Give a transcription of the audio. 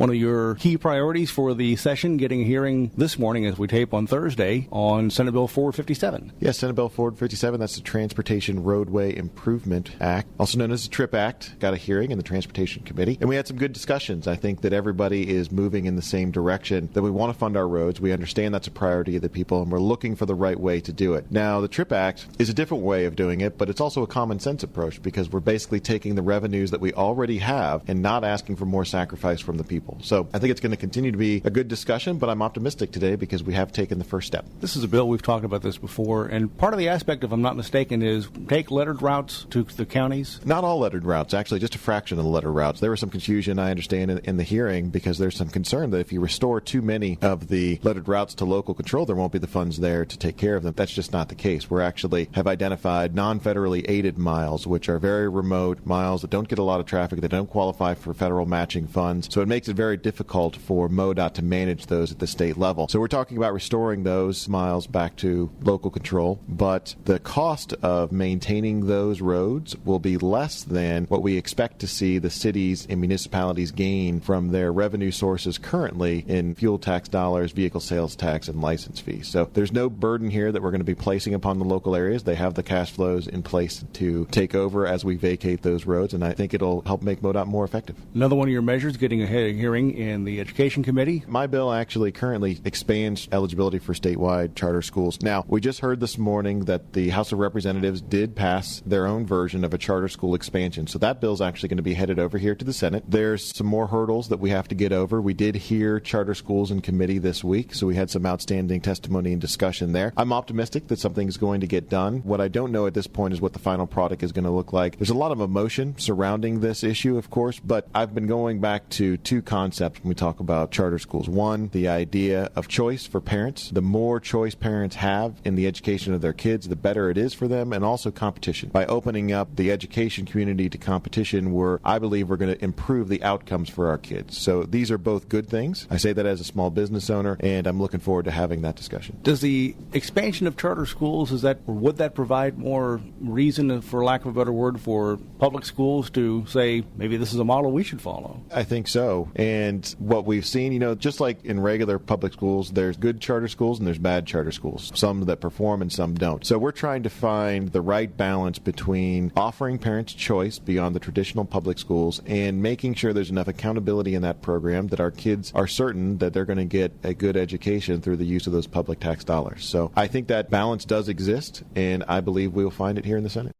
One of your key priorities for the session, getting a hearing this morning as we tape on Thursday on Senate Bill 457. Yes, Senate Bill 457, that's the Transportation Roadway Improvement Act, also known as the TRIP Act, got a hearing in the Transportation Committee. And we had some good discussions. I think that everybody is moving in the same direction, that we want to fund our roads. We understand that's a priority of the people, and we're looking for the right way to do it. Now, the TRIP Act is a different way of doing it, but it's also a common sense approach because we're basically taking the revenues that we already have and not asking for more sacrifice from the people. So I think it's going to continue to be a good discussion, but I'm optimistic today because we have taken the first step. This is a bill, we've talked about this before, and part of the aspect, if I'm not mistaken, is take lettered routes to the counties? Not all lettered routes, actually, just a fraction of the lettered routes. There was some confusion, I understand, in the hearing because there's some concern that if you restore too many of the lettered routes to local control, there won't be the funds there to take care of them. That's just not the case. We actually have identified non-federally aided miles, which are very remote miles that don't get a lot of traffic, that don't qualify for federal matching funds. So it makes it very difficult for MoDOT to manage those at the state level. So we're talking about restoring those miles back to local control, but the cost of maintaining those roads will be less than what we expect to see the cities and municipalities gain from their revenue sources currently in fuel tax dollars, vehicle sales tax, and license fees. So there's no burden here that we're going to be placing upon the local areas. They have the cash flows in place to take over as we vacate those roads, and I think it'll help make MoDOT more effective. Another one of your measures, getting a hearing in the Education Committee. My bill actually currently expands eligibility for statewide charter schools. Now, we just heard this morning that the House of Representatives did pass their own version of a charter school expansion. So that bill is actually going to be headed over here to the Senate. There's some more hurdles that we have to get over. We did hear charter schools in committee this week, so we had some outstanding testimony and discussion there. I'm optimistic that something is going to get done. What I don't know at this point is what the final product is going to look like. There's a lot of emotion surrounding this issue, of course, but I've been going back to two concepts when we talk about charter schools. One, the idea of choice for parents. The more choice parents have in the education of their kids, the better it is for them, and also competition. By opening up the education community to competition, I believe we're going to improve the outcomes for our kids. So these are both good things. I say that as a small business owner, and I'm looking forward to having that discussion. Does the expansion of charter schools, would that provide more reason, for lack of a better word, for public schools to say, maybe this is a model we should follow? I think so. And what we've seen, just like in regular public schools, there's good charter schools and there's bad charter schools, some that perform and some don't. So we're trying to find the right balance between offering parents choice beyond the traditional public schools and making sure there's enough accountability in that program that our kids are certain that they're going to get a good education through the use of those public tax dollars. So I think that balance does exist, and I believe we'll find it here in the Senate.